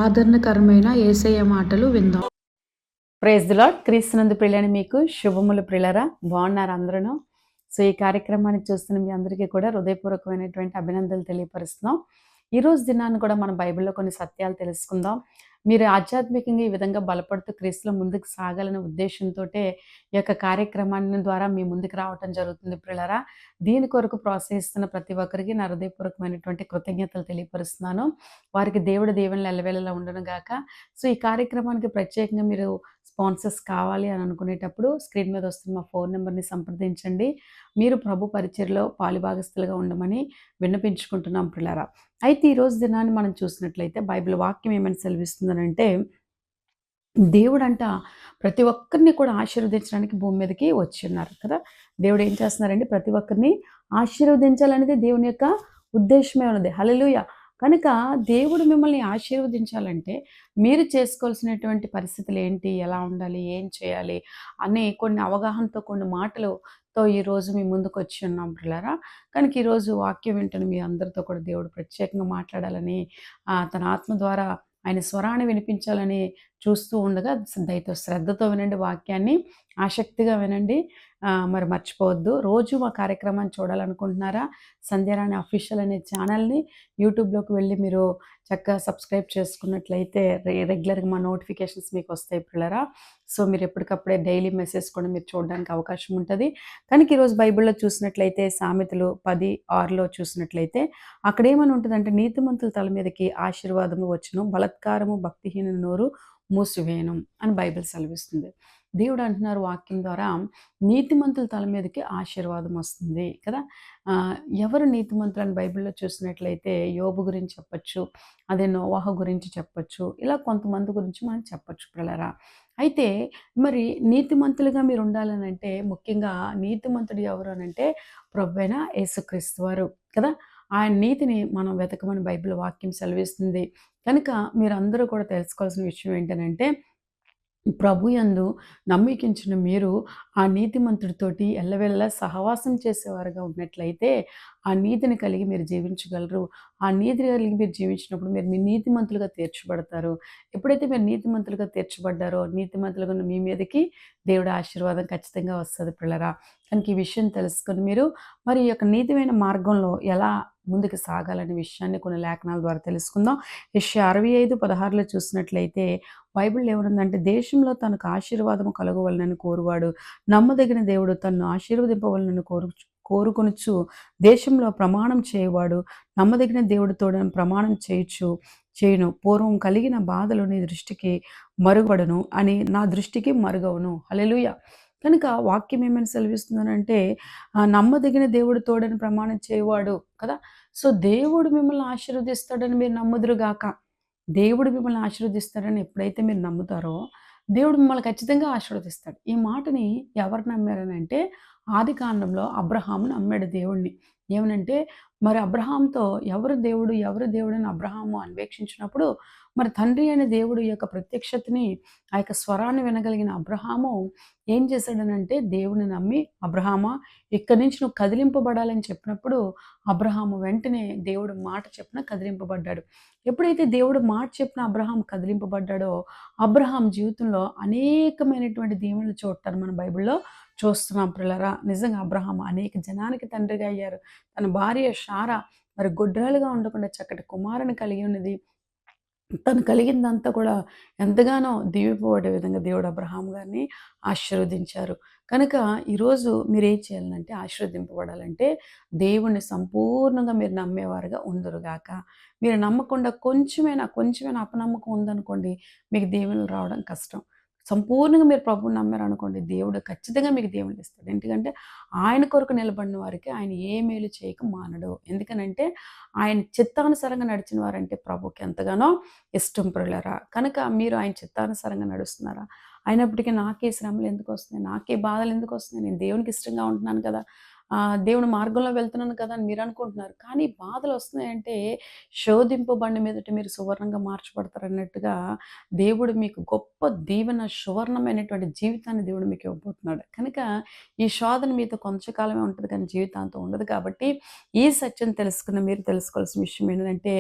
ఆదరణకరమైన యేసయ్య మాటలు విందాం. Praise the lord. క్రీస్తునందు ప్రియులైన మీకు శుభములు ప్రియులరా. బాగున్నారు అందరూ. సో ఈ కార్యక్రమాన్ని చూస్తున్న మీ అందరికీ కూడా హృదయపూర్వకమైనటువంటి అభినందనలు తెలియపరుస్తున్నాం. ఈరోజు దినాన్ని కూడా మనం బైబిల్లో కొన్ని సత్యాలు తెలుసుకుందాం. మీరు ఆధ్యాత్మికంగా ఈ విధంగా బలపడుతూ క్రీస్తులో ముందుకు సాగాలనే ఉద్దేశంతోటే ఈ యొక్క కార్యక్రమాన్ని ద్వారా మీ ముందుకు రావటం జరుగుతుంది ప్రియులరా. దీని కొరకు ప్రోత్సహిస్తున్న ప్రతి ఒక్కరికి నా హృదయపూర్వకమైనటువంటి కృతజ్ఞతలు తెలియపరుస్తున్నాను. వారికి దేవుడి దీవెనలు ఎల్లవేళలా ఉండను గాక. సో ఈ కార్యక్రమానికి ప్రత్యేకంగా మీరు స్పాన్సర్స్ కావాలి అని అనుకునేటప్పుడు స్క్రీన్ మీద వస్తున్న మా ఫోన్ నెంబర్ని సంప్రదించండి. మీరు ప్రభు పరిచర్లో పాలుభాగస్తులుగా ఉండమని విన్నపించుకుంటున్నాం ప్రియులారా. అయితే ఈరోజు దినాన్ని మనం చూసినట్లయితే బైబిల్ వాక్యం ఏమని సెలవిస్తుందనంటే, దేవుడంట ప్రతి ఒక్కరిని కూడా ఆశీర్వదించడానికి భూమి మీదకి వచ్చి ఉన్నారు కదా. దేవుడు ఏం చేస్తున్నారండి? ప్రతి ఒక్కరిని ఆశీర్వదించాలనేది దేవుని యొక్క ఉద్దేశమే ఉన్నది. హల్లెలూయా. కనుక దేవుడు మిమ్మల్ని ఆశీర్వదించాలంటే మీరు చేసుకోవాల్సినటువంటి పరిస్థితులు ఏంటి, ఎలా ఉండాలి, ఏం చేయాలి అనే కొన్ని అవగాహనతో కొన్ని మాటలతో ఈరోజు మీ ముందుకు వచ్చి ఉన్నాం ప్రియులారా. కనుక ఈరోజు వాక్యం వింటున్న మీ అందరితో కూడా దేవుడు ప్రత్యేకంగా మాట్లాడాలని, తన ఆత్మ ద్వారా ఆయన స్వరాన్ని వినిపించాలని చూస్తూ ఉండగా దయతో శ్రద్ధతో వినండి వాక్యాన్ని, ఆసక్తిగా వినండి. మరి మర్చిపోవద్దు. రోజు మా కార్యక్రమాన్ని చూడాలనుకుంటున్నారా? సంధ్యారాణి అఫీషియల్ అనే ఛానల్ని యూట్యూబ్లోకి వెళ్ళి మీరు చక్కగా సబ్స్క్రైబ్ చేసుకున్నట్లయితే రెగ్యులర్గా మా నోటిఫికేషన్స్ మీకు వస్తాయి పిల్లరా. సో మీరు ఎప్పటికప్పుడే డైలీ మెసేజ్ కూడా మీరు చూడడానికి అవకాశం ఉంటుంది. కనుక ఈరోజు బైబిల్లో చూసినట్లయితే సామెతలు 10:6లో చూసినట్లయితే అక్కడ ఏమని ఉంటుందంటే, నీతిమంతుల తల మీదకి ఆశీర్వాదము వచ్చును, బలత్కారము భక్తిహీన నోరు మూసివేయను అని బైబిల్ సెలవిస్తుంది. దేవుడు అంటున్నారు వాక్యం ద్వారా, నీతిమంతుల తల మీదకి ఆశీర్వాదం వస్తుంది కదా. ఎవరు నీతిమంతులు అని బైబిల్లో చూసినట్లయితే యోబు గురించి చెప్పచ్చు, అదే నోవాహు గురించి చెప్పచ్చు, ఇలా కొంతమంది గురించి మనం చెప్పచ్చు పిల్లరా. అయితే మరి నీతిమంతులుగా మీరు ఉండాలని అంటే ముఖ్యంగా నీతిమంతుడు ఎవరు అని అంటే ప్రభువైన యేసుక్రీస్తు వారు కదా. ఆయన నీతిని మనం వెతకమని బైబిల్ వాక్యం సెలవిస్తుంది. కనుక మీరందరూ కూడా తెలుసుకోవాల్సిన విషయం ఏంటనంటే, ప్రభు యందు నమ్మికించిన మీరు ఆ నీతిమంతుడితోటి ఎల్లవెల్లా సహవాసం చేసేవారుగా ఉన్నట్లయితే ఆ నీతిని కలిగి మీరు జీవించగలరు. ఆ నీతి కలిగి మీరు జీవించినప్పుడు మీరు మీ నీతిమంతులుగా తీర్చబడతారు. ఎప్పుడైతే మీరు నీతిమంతులుగా తీర్చబడ్డారో నీతిమంతులుగా ఉన్న మీ మీదకి దేవుడి ఆశీర్వాదం ఖచ్చితంగా వస్తుంది పిల్లరా. కనుక ఈ విషయం తెలుసుకొని మీరు మరి ఈ యొక్క నీతిమైన మార్గంలో ఎలా ముందుకు సాగాలనే విషయాన్ని కొన్ని లేఖనాల ద్వారా తెలుసుకుందాం. యెషయా 65:16లో చూసినట్లయితే బైబిల్ ఏమనుందంటే, దేశంలో తనకు ఆశీర్వాదము కలుగవలనని కోరువాడు నమ్మదగిన దేవుడు తన్ను ఆశీర్వదింపవలనని కోరుకొనుచు దేశంలో ప్రమాణం చేయవాడు నమ్మదగిన దేవుడు తోడని ప్రమాణం చేయును. పూర్వం కలిగిన బాధలు నీ దృష్టికి మరుగబడును అని నా దృష్టికి మరుగవును. హల్లెలూయా. కనుక వాక్యం ఏమని సెలవిస్తుందనంటే, నమ్మదగిన దేవుడు తోడని ప్రమాణం చేయవాడు కదా. సో దేవుడు మిమ్మల్ని ఆశీర్వదిస్తాడని మీరు నమ్ముదురుగాక. దేవుడు మిమ్మల్ని ఆశీర్వదిస్తాడని ఎప్పుడైతే మీరు నమ్ముతారో దేవుడు మిమ్మల్ని ఖచ్చితంగా ఆశీర్వదిస్తాడు. ఈ మాటని ఎవరు నమ్మారని అంటే, ఆది కాండంలో అబ్రహాము నమ్మాడు దేవుణ్ణి. ఏమనంటే, మరి అబ్రహాంతో ఎవరు దేవుడు అని అబ్రహాము అన్వేషించినప్పుడు మరి తండ్రి అయిన దేవుడు యొక్క ప్రత్యక్షతని, ఆ యొక్క స్వరాన్ని వినగలిగిన అబ్రహాము ఏం చేశాడనంటే, దేవుని నమ్మి, అబ్రహామా ఇక్కడి నుంచి నువ్వు కదిలింపబడాలని చెప్పినప్పుడు అబ్రహాము వెంటనే దేవుడు మాట చెప్పిన కదిలింపబడ్డాడు. ఎప్పుడైతే దేవుడు మాట చెప్పిన అబ్రహాం కదిలింపబడ్డాడో అబ్రహాం జీవితంలో అనేకమైనటువంటి దీవెనలు చూడటాన్ని మన బైబిల్లో చూస్తున్నాం పిల్లరా. నిజంగా అబ్రహాం అనేక జనానికి తండ్రిగా అయ్యారు. తన భార్య షారా మరి గొడ్రాలుగా ఉండకుండా చక్కటి కుమారుని కలిగి ఉన్నది. తను కలిగిందంతా కూడా ఎంతగానో దీవింపబడే విధంగా దేవుడు అబ్రహాం గారిని ఆశీర్వదించారు. కనుక ఈరోజు మీరేం చేయాలంటే, ఆశీర్వదింపబడాలంటే దేవుణ్ణి సంపూర్ణంగా మీరు నమ్మేవారుగా ఉందురుగాక. మీరు నమ్మకుండా కొంచెమైనా అపనమ్మకం ఉందనుకోండి, మీకు దీవెనలు రావడం కష్టం. సంపూర్ణంగా మీరు ప్రభువుని నమ్మారనుకోండి, దేవుడు ఖచ్చితంగా మీకు దీవెనలు ఇస్తాడు. ఎందుకంటే ఆయన కొరకు నిలబడిన వారికి ఆయన ఏ మేలు చేయక మానడు. ఎందుకనంటే ఆయన చిత్తానుసారంగా నడిచిన వారంటే ప్రభుకి ఎంతగానో ఇష్టం ప్రియులారా. కనుక మీరు ఆయన చిత్తానుసారంగా నడుస్తున్నారా? అయినప్పటికీ నాకే శ్రమలు ఎందుకు వస్తున్నాయి, నాకే బాధలు ఎందుకు వస్తున్నాయి, నేను దేవునికి ఇష్టంగా ఉంటున్నాను కదా దేవుని మార్గంలో వెళ్తున్నాను కదా అని మీరు అనుకుంటున్నారు. కానీ బాధలు వస్తున్నాయంటే శోధింపబడిన మీదట మీరు సువర్ణంగా మార్చబడతారన్నట్టుగా దేవుడు మీకు గొప్ప దీవెన సువర్ణమైనటువంటి జీవితాన్ని దేవుడు మీకు ఇవ్వబోతున్నాడు. కనుక ఈ శోధన మీతో కొంచెంకాలమే ఉంటది కానీ జీవితాంతం ఉండదు కాబట్టి ఈ సత్యం తెలుసుకున్న మీరు తెలుసుకోవాల్సిన విషయం ఏంటంటే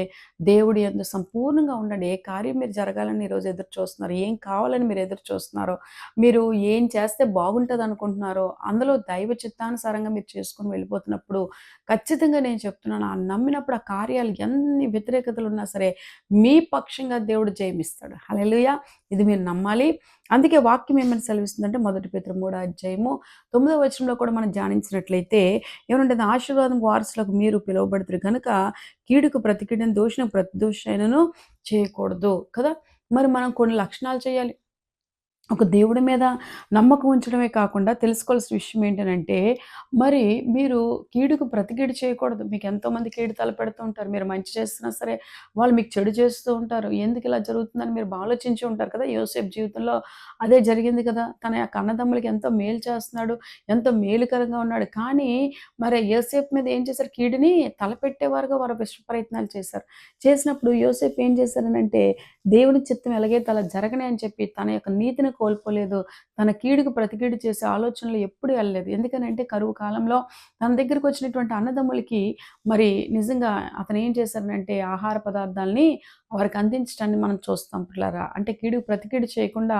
దేవుడి యందు సంపూర్ణంగా ఉండండి. ఏ కార్యం మీరు జరగాలని ఈరోజు ఎదురు చూస్తున్నారు, ఏం కావాలని మీరు ఎదురు చూస్తున్నారో, మీరు ఏం చేస్తే బాగుంటదనుకుంటున్నారో అందులో దైవ చిత్తానుసారంగా మీరు చేసుకొని వెళ్ళిపోతున్నప్పుడు ఖచ్చితంగా నేను చెప్తున్నాను, ఆ నమ్మినప్పుడు ఆ కార్యాలు ఎన్ని వ్యతిరేకతలున్నా సరే మీ పక్షంగా దేవుడు జయమిస్తాడు. హల్లెలూయా! ఇది మీరు నమ్మాలి. అందుకే వాక్యం ఏమని సెలవిస్తుందంటే 1 పేతురు 3వ అధ్యాయము 9వ వచనంలో కూడా మనం ధ్యానించినట్లయితే ఏమంటే ఆశీర్వాదం వారసులకు మీరు పిలువబడుతురు గనుక కీడుకు ప్రతి కీడును దోషులకు ప్రతి దోషైనను చేయకూడదు కదా! మరి మనం కొన్ని లక్షణాలు చేయాలి. ఒక దేవుడి మీద నమ్మకం ఉంచడమే కాకుండా తెలుసుకోవాల్సిన విషయం ఏంటనంటే, మరి మీరు కీడుకు ప్రతి కీడు చేయకూడదు. మీకు ఎంతోమంది కీడు తలపెడుతూ ఉంటారు. మీరు మంచి చేస్తున్నా సరే, వాళ్ళు మీకు చెడు చేస్తూ ఉంటారు. ఎందుకు ఇలా జరుగుతుందని మీరు ఆలోచించి ఉంటారు కదా! యోసేపు జీవితంలో అదే జరిగింది కదా! తన యొక్క అన్నదమ్ములకి ఎంతో మేలు చేస్తున్నాడు. ఎంతో మేలుకరంగా ఉన్నాడు. కానీ మరి యోసేపు మీద ఏం చేశారు? కీడుని తలపెట్టేవారుగా వారు విశ్వ ప్రయత్నాలు చేశారు. చేసినప్పుడు యోసేపు ఏం చేశారనంటే, దేవుని చిత్తం ఎలాగైతే అలా జరగని అని చెప్పి తన యొక్క నీతిని కోల్పోలేదు. తన కీడుకు ప్రతి కీడు చేసే ఆలోచనలు ఎప్పుడు వెళ్ళలేదు. ఎందుకనంటే కరువు కాలంలో తన దగ్గరికి వచ్చినటువంటి అన్నదమ్ములకి మరి నిజంగా అతను ఏం చేశారనంటే ఆహార పదార్థాల్ని వారికి అందించడాన్ని మనం చూస్తాం పిల్లరా. అంటే కీడుకు ప్రతి కీడు చేయకుండా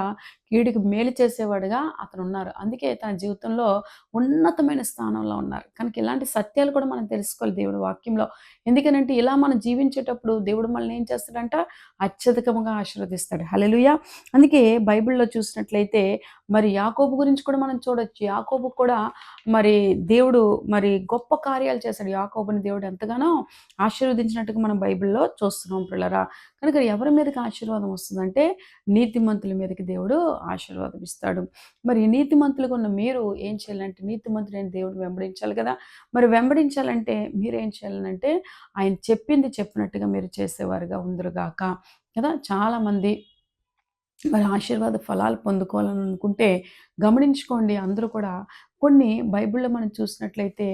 కీడుకు మేలు చేసేవాడుగా అతను ఉన్నారు. అందుకే తన జీవితంలో ఉన్నతమైన స్థానంలో ఉన్నారు. కనుక ఇలాంటి సత్యాలు కూడా మనం తెలుసుకోవాలి దేవుడి వాక్యంలో. ఎందుకనంటే ఇలా మనం జీవించేటప్పుడు దేవుడు మనల్ని ఏం చేస్తాడంట అత్యధికముగా ఆశీర్వదిస్తాడు. హల్లెలూయా! అందుకే బైబిల్‌లో చూసినట్లయితే మరి యాకోబు గురించి కూడా మనం చూడొచ్చు. యాకోబు కూడా మరి దేవుడు మరి గొప్ప కార్యాలు చేశాడు. యాకోబుని దేవుడు ఎంతగానో ఆశీర్వదించినట్టుగా మనం బైబిల్‌లో చూస్తున్నాం పిల్లరా. కనుక ఎవరి మీదకి ఆశీర్వాదం వస్తుందంటే నీతిమంతుల మీదకి దేవుడు ఆశీర్వాదం ఇస్తాడు. మరి ఈ నీతిమంతులుగా ఉన్న మీరు ఏం చేయాలంటే నీతిమంతుడైన దేవుడిని వెంబడించాలి కదా! మరి వెంబడించాలంటే మీరేం చేయాలనంటే ఆయన చెప్పింది చెప్పినట్టుగా మీరు చేసేవారుగా ఉందురుగాక కదా! చాలామంది మరి ఆశీర్వాద ఫలాలు పొందుకోవాలని అనుకుంటే గమనించుకోండి అందరూ కూడా కొన్ని బైబిల్‌లో మనం చూసినట్లయితే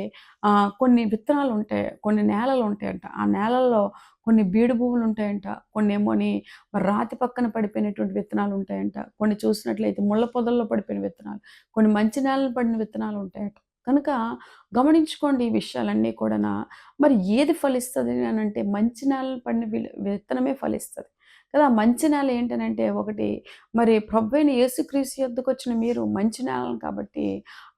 కొన్ని విత్తనాలు ఉంటాయి. కొన్ని నేలలు ఉంటాయంట. ఆ నేలల్లో కొన్ని బీడు భూములు ఉంటాయంట. కొన్నేమోని మరి రాతి పక్కన పడిపోయినటువంటి విత్తనాలు ఉంటాయంట. కొన్ని చూసినట్లయితే ముళ్ళ పొదల్లో పడిపోయిన విత్తనాలు. కొన్ని మంచి నేలలు పడిన విత్తనాలు ఉంటాయట. కనుక గమనించుకోండి ఈ విషయాలన్నీ కూడానా. మరి ఏది ఫలిస్తది అనంటే మంచి నేలలు పడిన విత్తనమే ఫలిస్తది. కదా! మంచి నేల ఏంటనంటే ఒకటి మరి ప్రభువైన యేసుక్రీస్తు యొద్దకొచ్చిన మీరు మంచి నేలలు కాబట్టి,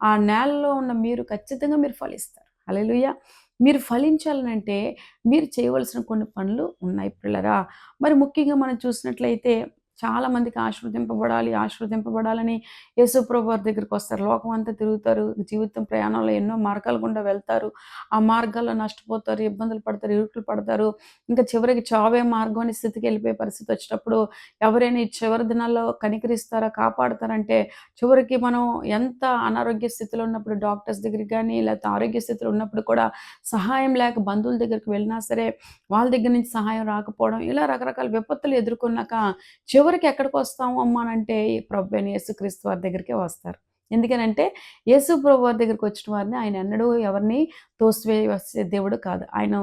ఆ నేలలో ఉన్న మీరు ఖచ్చితంగా మీరు ఫలిస్తారు. హల్లెలూయా! మీరు ఫలించాలనంటే మీరు చేయవలసిన కొన్ని పనులు ఉన్నాయి పిల్లరా. మరి ముఖ్యంగా మనం చూసినట్లయితే చాలా మందికి ఆశీర్వదింపబడాలని యేసు ప్రభు వారి దగ్గరికొస్తారు. లోకమంతా తిరుగుతారు. జీవితం ప్రయాణంలో ఎన్నో మార్గాల గుండా వెళ్తారు. ఆ మార్గాల్లో నష్టపోతారు, ఇబ్బందులు పడతారు, ఇరుకులు పడతారు. ఇంకా చివరికి చావే మార్గం అనే స్థితికి వెళ్ళిపోయే పరిస్థితి వచ్చినప్పుడు ఎవరైనా ఈ చివరి దినాల్లో కనికరిస్తారా, కాపాడతారంటే చివరికి మనం ఎంత అనారోగ్య స్థితిలో ఉన్నప్పుడు డాక్టర్స్ దగ్గరికి గానీ, లేకపోతే ఆరోగ్య స్థితిలో ఉన్నప్పుడు కూడా సహాయం లేక బంధువుల దగ్గరికి వెళ్ళినా సరే, వాళ్ళ దగ్గర నుంచి సహాయం రాకపోవడం, ఇలా రకరకాల విపత్తులు ఎదుర్కొన్నాక చివరికి ఎక్కడికొస్తాము అమ్మా అనంటే ప్రభువైన యేసుక్రీస్తు వారి దగ్గరికే వస్తారు. ఎందుకనంటే యేసు ప్రభు వారి దగ్గరికొచ్చిన వారిని ఆయన ఎన్నడూ ఎవరిని తోసివేసే దేవుడు కాదు. ఆయన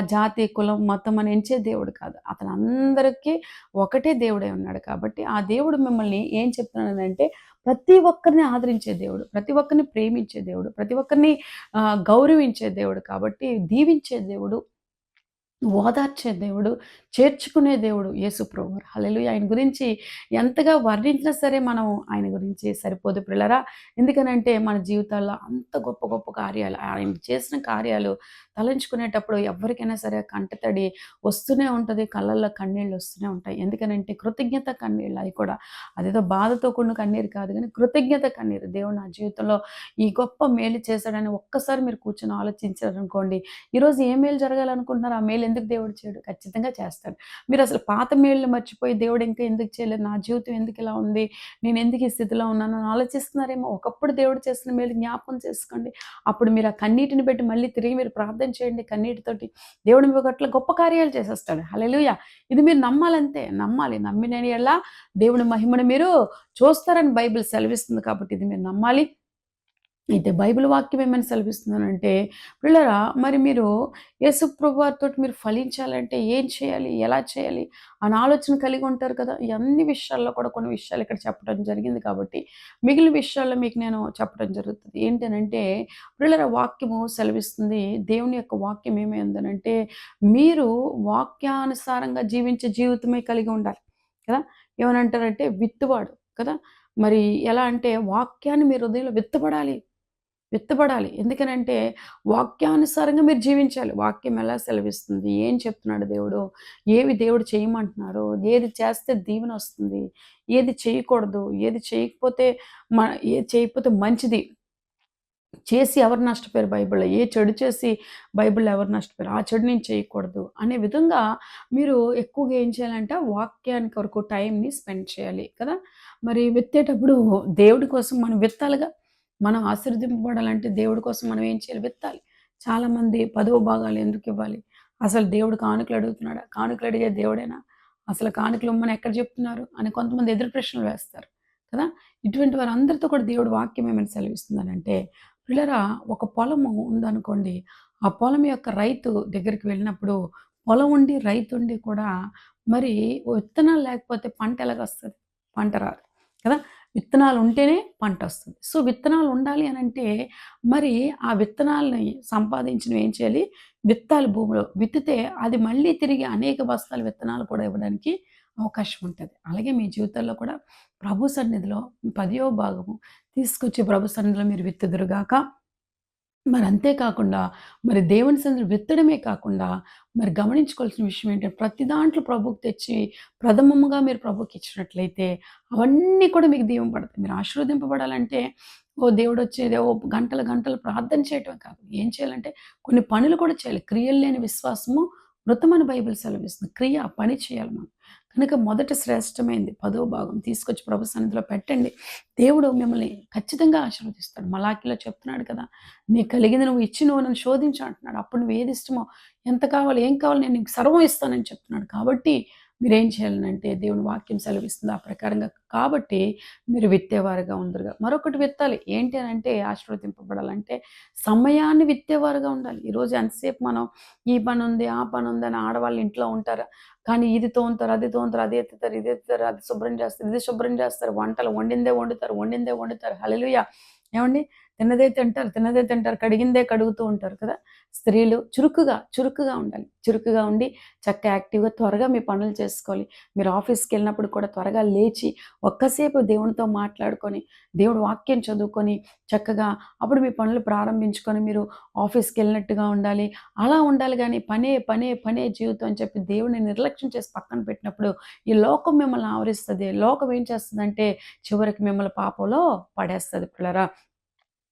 జాతి, కులం, మతం అని ఎంచే దేవుడు కాదు. అతను అందరికీ ఒకటే దేవుడై ఉన్నాడు కాబట్టి, ఆ దేవుడు మిమ్మల్ని ఏం చెప్తున్నాడనంటే ప్రతి ఒక్కరిని ఆదరించే దేవుడు, ప్రతి ఒక్కరిని ప్రేమించే దేవుడు, ప్రతి ఒక్కరిని గౌరవించే దేవుడు కాబట్టి దీవించే దేవుడు, ఓదార్చే దేవుడు, చేర్చుకునే దేవుడు యేసు ప్రభువారు. హల్లెలూయా! ఆయన గురించి ఎంతగా వర్ణించినా సరే మనం ఆయన గురించి సరిపోదు ప్రియులారా. ఎందుకనంటే మన జీవితాల్లో అంత గొప్ప గొప్ప కార్యాలు, ఆయన చేసిన కార్యాలు తలంచుకునేటప్పుడు ఎవ్వరికైనా సరే కంటతడి వస్తూనే ఉంటది. కళ్ళల్లో కన్నీళ్ళు వస్తూనే ఉంటాయి. ఎందుకనంటే కృతజ్ఞత కన్నీళ్ళు అయి కూడా. అదేదో బాధతో కూడిన కన్నీరు కాదు గానీ కృతజ్ఞత కన్నీరు. దేవుడు నా జీవితంలో ఈ గొప్ప మేలు చేశాడని ఒక్కసారి మీరు కూర్చొని ఆలోచించారనుకోండి, ఈరోజు ఏ మేలు జరగాలనుకుంటున్నారో ఆ మేలు ఎందుకు దేవుడు చేయడు? ఖచ్చితంగా చేస్తాడు. మీరసలు పాత మేలుని మర్చిపోయి దేవుడు ఇంకా ఎందుకు చేయలేదు? నా జీవితం ఎందుకు ఇలా ఉంది? నేను ఎందుకు ఈ స్థితిలో ఉన్నాను అని ఆలోచిస్తున్నారేమో. ఒకప్పుడు దేవుడు చేసిన మేలు జ్ఞాపకం చేసుకోండి. అప్పుడు మీరు ఆ కన్నీటిని పెట్టి మళ్ళీ తిరిగి మీరు ప్రార్థన చేయండి కన్నీటితోటి. దేవుడు మీ పట్ల గొప్ప కార్యాలు చేసేస్తాడు. హల్లెలూయా! ఇది మీరు నమ్మాలంతే. నమ్మాలి. నమ్మిన యెడల దేవుని మహిమను మీరు చూస్తారని బైబిల్ సెలవిస్తుంది కాబట్టి ఇది మీరు నమ్మాలి. అయితే బైబిల్ వాక్యం ఏమని సెలవిస్తుందనంటే, పిల్లరా మరి మీరు యేసు ప్రభువారితోటి మీరు ఫలించాలంటే ఏం చేయాలి? ఎలా చేయాలి? అని ఆలోచన కలిగి ఉంటారు కదా! ఈ అన్ని విషయాల్లో కూడా కొన్ని విషయాలు ఇక్కడ చెప్పడం జరిగింది కాబట్టి, మిగిలిన విషయాల్లో మీకు నేను చెప్పడం జరుగుతుంది. ఏంటనంటే, పిల్లరా వాక్యము సెలవిస్తుంది. దేవుని యొక్క వాక్యం ఏమైందనంటే, మీరు వాక్యానుసారంగా జీవించే జీవితమే కలిగి ఉండాలి. కదా! ఏమనంటారంటే విత్తువాడు కదా! మరి ఎలా అంటే వాక్యాన్ని మీ హృదయంలో విత్తబడాలి. ఎందుకనంటే వాక్యానుసారంగా మీరు జీవించాలి. వాక్యం ఎలా సెలవిస్తుంది? ఏం చెప్తున్నాడు దేవుడు? ఏవి దేవుడు చేయమంటున్నారు? ఏది చేస్తే దీవెనొస్తుంది? ఏది చేయకూడదు? ఏది చేయకపోతే మ ఏది చేయకపోతే మంచిది? చేసి ఎవరు నష్టపోయారు బైబిల్‌లో? ఏ చెడు చేసి బైబిల్‌లో ఎవరు నష్టపోయారు? ఆ చెడు నేను చేయకూడదు అనే విధంగా మీరు ఎక్కువగా ఏం చేయాలంటే వాక్యానికి వరకు టైంని స్పెండ్ చేయాలి కదా! మరి విత్తేటప్పుడు దేవుడి కోసం మనం విత్తాలిగా. మనం ఆశీర్వదింపబడాలంటే దేవుడి కోసం మనం ఏం చేయాలి? విత్తాలి. చాలామంది 10వ భాగాలు ఎందుకివ్వాలి? అసలు దేవుడు కానుకలు అడుగుతున్నాడా? కానుకలు అడిగే దేవుడేనా? అసలు కానుకలు ఇమ్మని ఎక్కడ చెప్తున్నారు? అని కొంతమంది ఎదురు ప్రశ్నలు వేస్తారు కదా! ఇటువంటి వారందరితో కూడా దేవుడు వాక్యం ఏమని సెలవిస్తుందనంటే పిల్లరా ఒక పొలము ఉందనుకోండి. ఆ పొలం యొక్క రైతు దగ్గరికి వెళ్ళినప్పుడు పొలం ఉండి, రైతుండి కూడా మరి విత్తనాలు లేకపోతే పంట ఎలాగొస్తది? పంట రాదు కదా! విత్తనాలు ఉంటేనే పంటొస్తది. సో, విత్తనాలు ఉండాలి అనంటే మరి ఆ విత్తనాల్ని సంపాదించినవి ఏం చేయాలి? విత్తాలి భూమిలో. విత్తితే అది మళ్ళీ తిరిగి అనేక బస్తాల విత్తనాలు కూడా ఇవ్వడానికి అవకాశం ఉంటది. అలాగే మీ జీవితాల్లో కూడా ప్రభు సన్నిధిలో 10వ భాగము తీసుకొచ్చి ప్రభు సన్నిధిలో మీరు విత్తుదురుగాక. మరి అంతే కాకుండా మరి దేవుని సన్నిధిలో విత్తడమే కాకుండా మరి గమనించుకోవాల్సిన విషయం ఏంటంటే ప్రతి దాంట్లో ప్రభువుకి తెచ్చి ప్రథమముగా మీరు ప్రభువుకి ఇచ్చినట్లయితే అవన్నీ కూడా మీకు దీవెనపడతాయి. మీరు ఆశీర్వదింపబడాలంటే ఓ దేవుడొచ్చేది ఓ గంటలు గంటలు ప్రార్థన చేయటమే కాదు. ఏం చేయాలంటే కొన్ని పనులు కూడా చేయాలి. క్రియలు లేని విశ్వాసము మృతమని బైబిల్ సెలవిస్తుంది. క్రియ పని చేయాలి మనం. కనుక మొదట శ్రేష్టమైంది 10వ భాగం తీసుకొచ్చి ప్రభు సన్నిధిలో పెట్టండి. దేవుడు మిమ్మల్ని ఖచ్చితంగా ఆశీర్వదిస్తాడు. మలాకీలో చెప్తున్నాడు కదా! నీకు కలిగింది నువ్వు ఇచ్చి నువ్వు నన్ను శోధించు అంటున్నాడు. అప్పుడు నువ్వు ఏది ఇష్టమో, ఎంత కావాలి, ఏం కావాలి నేను నీకు సర్వం ఇస్తానని చెప్తున్నాడు. కాబట్టి మీరేం చేయాలనంటే దేవుని వాక్యం సెలవిస్తుంది ఆ ప్రకారంగా. కాబట్టి మీరు విత్తేవారుగా ఉందురుగా. మరొకటి విత్తాలి. ఏంటి అనంటే ఆశీర్వదింపబడాలంటే సమయాన్ని విత్తేవారుగా ఉండాలి. ఈరోజు ఎంతసేపు మనం ఈ పనుంది, ఆ పనుంది అని ఆడవాళ్ళు ఇంట్లో ఉంటారు. కానీ ఇది తోముతారు, అది తోముతారు, అది ఎత్తుతారు, ఇది ఎత్తుతారు, అది శుభ్రం చేస్తారు, ఇది శుభ్రం చేస్తారు. వంటలు వండిందే వండుతారు, వండిందే వండుతారు. హల్లెలూయా! ఏవండీ? తిన్నదే తింటారు, కడిగిందే కడుగుతూ ఉంటారు కదా! స్త్రీలు చురుకుగా ఉండాలి. చురుకుగా ఉండి చక్కగా యాక్టివ్‌గా త్వరగా మీ పనులు చేసుకోవాలి. మీరు ఆఫీస్‌కెళ్ళినప్పుడు కూడా త్వరగా లేచి ఒక్కసేపు దేవునితో మాట్లాడుకొని, దేవుడు వాక్యం చదువుకొని చక్కగా అప్పుడు మీ పనులు ప్రారంభించుకొని మీరు ఆఫీస్‌కెళ్ళినట్టుగా ఉండాలి. అలా ఉండాలి గానీ పనే జీవితం అని చెప్పి దేవుడిని నిర్లక్ష్యం చేసి పక్కన పెట్టినప్పుడు ఈ లోకం మిమ్మల్ని ఆవరిస్తది. లోకం ఏం చేస్తదంటే చివరికి మిమ్మల్ని పాపంలో పడేస్తది పిల్లరా.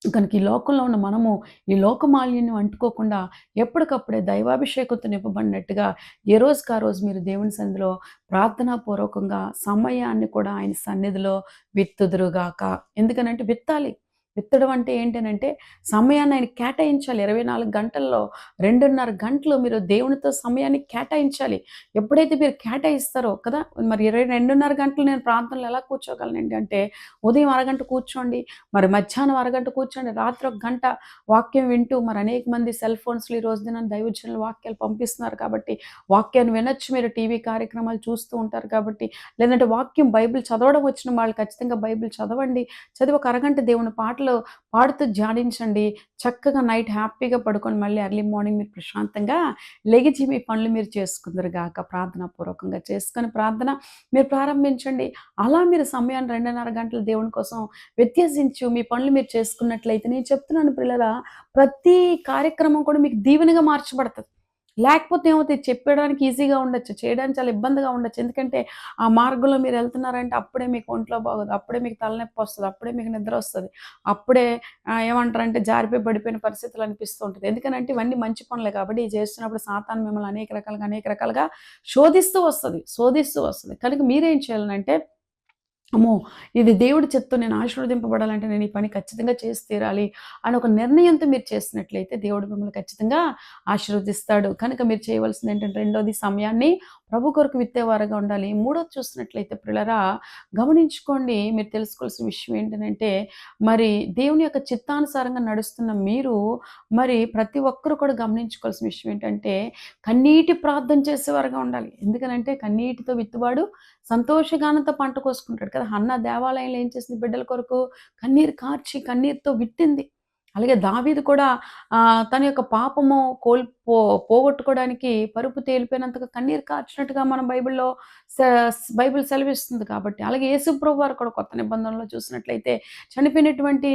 కనుక ఈ లోకంలో ఉన్న మనము ఈ లోక మాలిన్యం అంటుకోకుండా ఎప్పటికప్పుడే దైవాభిషేకంతో నింపబడినట్టుగా ఏ రోజుకి ఆ రోజు మీరు దేవుని సన్నిధిలో ప్రార్థనాపూర్వకంగా సమయాన్ని కూడా ఆయన సన్నిధిలో విత్తుదురుగాక. ఎందుకనంటే విత్తాలి. విత్తడం అంటే ఏంటనంటే సమయాన్ని ఆయన కేటాయించాలి. 24 గంటల్లో 2:30 గంటలు మీరు దేవునితో సమయాన్ని కేటాయించాలి. ఎప్పుడైతే మీరు కేటాయిస్తారో కదా! మరి 2:30 గంటలు నేను ప్రార్థనలో ఎలా కూర్చోగలనండి అంటే ఉదయం అరగంట కూర్చోండి. మరి మధ్యాహ్నం అరగంట కూర్చోండి. రాత్రి ఒక గంట వాక్యం వింటూ మరి అనేక మంది సెల్ ఫోన్స్‌లో ఈ రోజు దినాన దైవజనులు వాక్యాలు పంపిస్తున్నారు కాబట్టి, వాక్యాన్ని వినొచ్చు మీరు టీవీ కార్యక్రమాలు చూస్తూ ఉంటారు కాబట్టి, లేదంటే వాక్యం బైబిల్ చదవడం వచ్చిన వాళ్ళు ఖచ్చితంగా బైబిల్ చదవండి. చదివి ఒక అరగంట దేవుని పాటలు పాడుతూ ధ్యానించండి. చక్కగా నైట్ హ్యాపీగా పడుకొని మళ్ళీ ఎర్లీ మార్నింగ్ మీరు ప్రశాంతంగా లెగిచి మీ పనులు మీరు చేసుకుందురుగాక. ప్రార్థనాపూర్వకంగా చేసుకొని ప్రార్థన మీరు ప్రారంభించండి. అలా మీరు సమయాన్ని 2:30 గంటలు దేవుని కోసం వ్యత్యసించు మీ పనులు మీరు చేసుకున్నట్లయితే నేను చెప్తున్నాను పిల్లరా, ప్రతి కార్యక్రమం కూడా మీకు దీవెనగా మార్చబడతది. లేకపోతే ఏమవుతది చెప్పడానికి ఈజీగా ఉండొచ్చు. చేయడానికి చాలా ఇబ్బందిగా ఉండొచ్చు. ఎందుకంటే ఆ మార్గంలో మీరెళ్తున్నారంటే అప్పుడే మీకు ఒంట్లో బాగోదు. అప్పుడే మీకు తలనొప్పొస్తది. అప్పుడే మీకు నిద్రొస్తది. అప్పుడే ఏమంటారంటే జారిపోయి పడిపోయిన పరిస్థితులు అనిపిస్తూ ఉంటది. ఎందుకనంటే ఇవన్నీ మంచి పనులే కాబట్టి ఇవి చేస్తున్నప్పుడు సాతాను మిమ్మల్ని అనేక రకాలుగా శోధిస్తూ వస్తది. కనుక మీరేం చేయాలనంటే అమ్మో! ఇది దేవుడి చిత్తం నేను ఆశీర్వదింపబడాలంటే నేను ఈ పని ఖచ్చితంగా చేసి తీరాలి అని ఒక నిర్ణయంతో మీరు చేసినట్లయితే దేవుడు మిమ్మల్ని ఖచ్చితంగా ఆశీర్వదిస్తాడు. కనుక మీరు చేయవలసింది ఏంటంటే రెండోది సమయాన్ని ప్రభు కొరకు విత్తేవారుగా ఉండాలి. మూడోది చూసినట్లయితే ప్రియులారా, గమనించుకోండి, మీరు తెలుసుకోవాల్సిన విషయం ఏంటనంటే, మరి దేవుని యొక్క చిత్తానుసారంగా నడుస్తున్న మీరు, మరి ప్రతి ఒక్కరు కూడా గమనించుకోవాల్సిన విషయం ఏంటంటే, కన్నీటి ప్రార్థన చేసేవారుగా ఉండాలి. ఎందుకనంటే కన్నీటితో విత్తువాడు సంతోషగానంతో పంట కోసుకుంటాడు కదా! హన్న దేవాలయంలో ఏం చేసింది బిడ్డల కొరకు? కన్నీరు కార్చి కన్నీరుతో విత్తింది. అలాగే దావీదు కూడా తన యొక్క పాపము పోగొట్టుకోవడానికి పరుపు తేలిపోయినంతగా కన్నీరు కార్చినట్టుగా మనం బైబిల్‌లో స బైబిల్ సెలవిస్తుంది కాబట్టి. అలాగే యేసుప్రభు వారు కూడా కొత్త నిబంధనలో చూసినట్లయితే చనిపోయినటువంటి